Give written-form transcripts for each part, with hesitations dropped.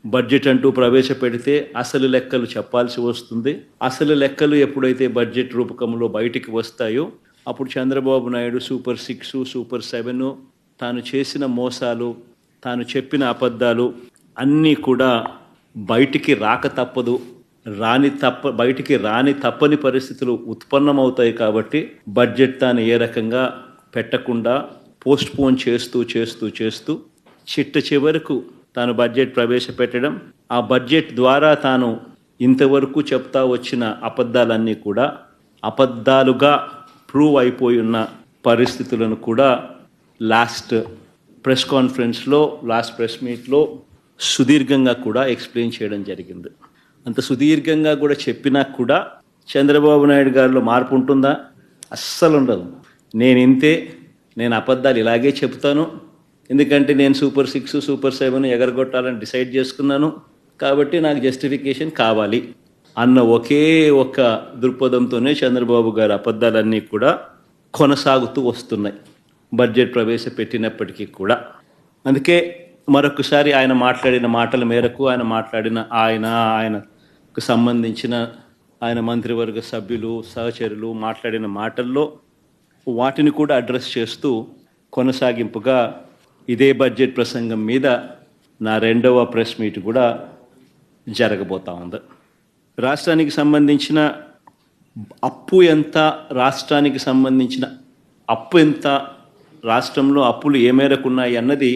Budget అంటూ ప్రవేశపెడితే అసలు లెక్కలు చెప్పాల్సి వస్తుంది. అసలు లెక్కలు ఎప్పుడైతే బడ్జెట్ రూపకంలో బయటికి వస్తాయో అప్పుడు చంద్రబాబు నాయుడు సూపర్ 6, సూపర్ 7 తాను చేసిన మోసాలు, తాను చెప్పిన అబద్ధాలు అన్నీ కూడా బయటికి రాక తప్పదు. బయటికి రాని తప్పని పరిస్థితులు ఉత్పన్నమవుతాయి. కాబట్టి బడ్జెట్ తాను ఏ రకంగా పెట్టకుండా పోస్ట్పోన్ చేస్తూ చిట్ట చివరకు తాను బడ్జెట్ ప్రవేశపెట్టడం, ఆ బడ్జెట్ ద్వారా తాను ఇంతవరకు చెప్తా వచ్చిన అబద్ధాలన్నీ కూడా అబద్ధాలుగా ప్రూవ్ అయిపోయి ఉన్న పరిస్థితులను కూడా లాస్ట్ ప్రెస్ కాన్ఫరెన్స్లో, లాస్ట్ ప్రెస్ మీట్లో సుదీర్ఘంగా కూడా ఎక్స్ప్లెయిన్ చేయడం జరిగింది. అంత సుదీర్ఘంగా కూడా చెప్పినా కూడా చంద్రబాబు నాయుడు గారిలో మార్పు ఉంటుందా? అస్సలు ఉండదు. నేను అబద్ధాలు ఇలాగే చెప్తాను, ఎందుకంటే నేను సూపర్ 6, సూపర్ 7 ఎగరగొట్టాలని డిసైడ్ చేసుకున్నాను, కాబట్టి నాకు జస్టిఫికేషన్ కావాలి అన్న ఒకే ఒక దృక్పథంతోనే చంద్రబాబు గారి అబద్ధాలన్నీ కూడా కొనసాగుతూ వస్తున్నాయి బడ్జెట్ ప్రవేశపెట్టినప్పటికీ కూడా. అందుకే మరొకసారి ఆయన మాట్లాడిన మాటల మేరకు, ఆయనకు సంబంధించిన ఆయన మంత్రివర్గ సభ్యులు, సహచరులు మాట్లాడిన మాటల్లో వాటిని కూడా అడ్రస్ చేస్తూ కొనసాగింపుగా ఇదే బడ్జెట్ ప్రసంగం మీద నా 2వ ప్రెస్ మీట్ కూడా జరగబోతా ఉంది. రాష్ట్రానికి సంబంధించిన అప్పు ఎంత, రాష్ట్రానికి సంబంధించిన అప్పు ఎంత, రాష్ట్రంలో అప్పులు ఏ మేరకు ఉన్నాయి అన్నది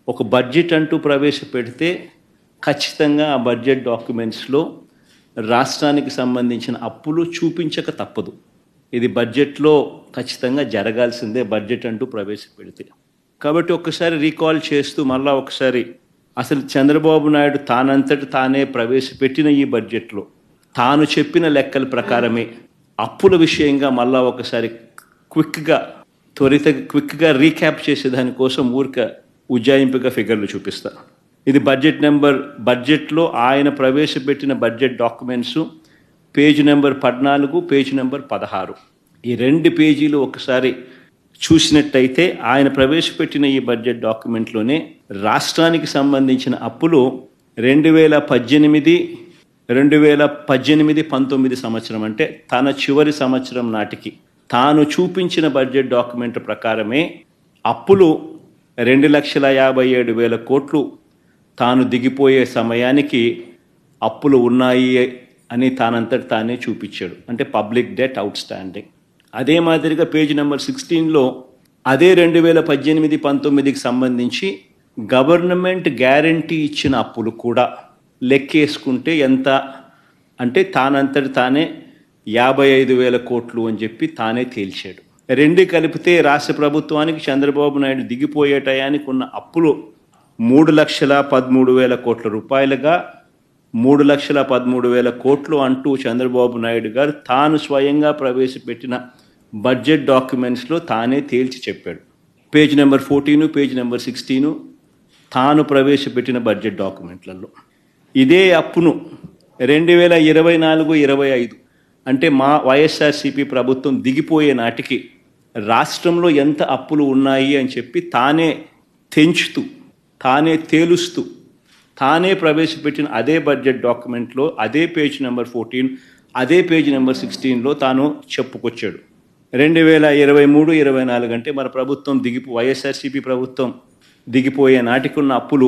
ఒక బడ్జెట్ అంటూ ప్రవేశపెడితే ఖచ్చితంగా ఆ బడ్జెట్ డాక్యుమెంట్స్లో రాష్ట్రానికి సంబంధించిన అప్పులు చూపించక తప్పదు. ఇది బడ్జెట్లో ఖచ్చితంగా జరగాల్సిందే బడ్జెట్ అంటూ ప్రవేశపెడితే. కాబట్టి ఒక్కసారి రీకాల్ చేస్తూ మళ్ళా ఒకసారి అసలు చంద్రబాబు నాయుడు తానంతటి తానే ప్రవేశపెట్టిన ఈ బడ్జెట్లో తాను చెప్పిన లెక్కల ప్రకారమే అప్పుల విషయంగా మళ్ళా ఒకసారి క్విక్గా రీక్యాప్ చేసేదానికోసం ఉజ్జాయింపుగా ఫిగర్లు చూపిస్తా. ఇది బడ్జెట్లో ఆయన ప్రవేశపెట్టిన budget documents page number 14, page number 16. ఈ 2 పేజీలు ఒకసారి చూసినట్టయితే ఆయన ప్రవేశపెట్టిన ఈ బడ్జెట్ డాక్యుమెంట్లోనే రాష్ట్రానికి సంబంధించిన అప్పులు 2018-19 సంవత్సరం అంటే తన చివరి సంవత్సరం నాటికి తాను చూపించిన బడ్జెట్ డాక్యుమెంట్ ప్రకారమే అప్పులు 2,57,000 కోట్లు తాను దిగిపోయే సమయానికి అప్పులు ఉన్నాయి అని తానంతటి తానే చూపించాడు. అంటే పబ్లిక్ డెట్ అవుట్ స్టాండింగ్. అదే మాదిరిగా పేజ్ నెంబర్ 16లో అదే 2018-19కి సంబంధించి గవర్నమెంట్ గ్యారంటీ ఇచ్చిన అప్పులు కూడా లెక్కేసుకుంటే ఎంత అంటే తానంతటి తానే 55,000 కోట్లు అని చెప్పి తానే తేల్చాడు. 2 కలిపితే రాష్ట్ర ప్రభుత్వానికి చంద్రబాబు నాయుడు దిగిపోయే టయానికి ఉన్న అప్పులు 3,13,000 కోట్ల రూపాయలుగా 3,13,000 కోట్లు అంటూ చంద్రబాబు నాయుడు గారు తాను స్వయంగా ప్రవేశపెట్టిన బడ్జెట్ డాక్యుమెంట్స్లో తానే తేల్చి చెప్పాడు. పేజ్ నెంబర్ 14, పేజ్ నెంబర్ 16 తాను ప్రవేశపెట్టిన బడ్జెట్ డాక్యుమెంట్లలో ఇదే అప్పును 2024-25 అంటే మా వైఎస్ఆర్సీపీ ప్రభుత్వం దిగిపోయే నాటికి రాష్ట్రంలో ఎంత అప్పులు ఉన్నాయి అని చెప్పి తానే తేలుస్తూ తానే ప్రవేశపెట్టిన అదే బడ్జెట్ డాక్యుమెంట్లో అదే పేజ్ నెంబర్ 14, అదే పేజ్ నెంబర్ 16లో తాను చెప్పుకొచ్చాడు. 2023-24 అంటే మన ప్రభుత్వం వైఎస్ఆర్సీపీ ప్రభుత్వం దిగిపోయే నాటికి ఉన్న అప్పులు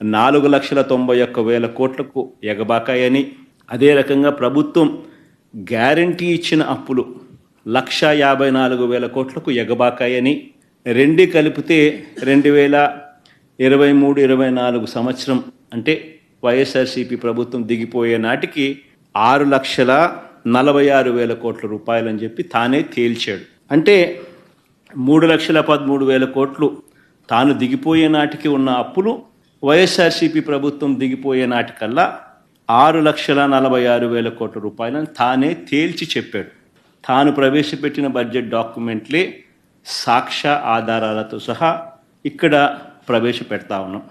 4,91,000 కోట్లకు ఎగబాకాయని, అదే రకంగా ప్రభుత్వం గ్యారంటీ ఇచ్చిన అప్పులు 1,54,000 కోట్లకు ఎగబాకాయని, 2 కలిపితే 2023-24 సంవత్సరం అంటే వైఎస్ఆర్సీపీ ప్రభుత్వం దిగిపోయే నాటికి 6,46,000 కోట్ల రూపాయలని చెప్పి తానే తేల్చాడు. అంటే 3,13,000 కోట్లు తాను దిగిపోయే నాటికి ఉన్న అప్పులు వైఎస్ఆర్సీపీ ప్రభుత్వం దిగిపోయే నాటికల్లా 6,46,000 కోట్ల రూపాయలని తానే తేల్చి చెప్పాడు. తాను ప్రవేశపెట్టిన బడ్జెట్ డాక్యుమెంట్లే సాక్ష్య ఆధారాలతో సహా ఇక్కడ ప్రవేశపెడతా ఉన్నాం.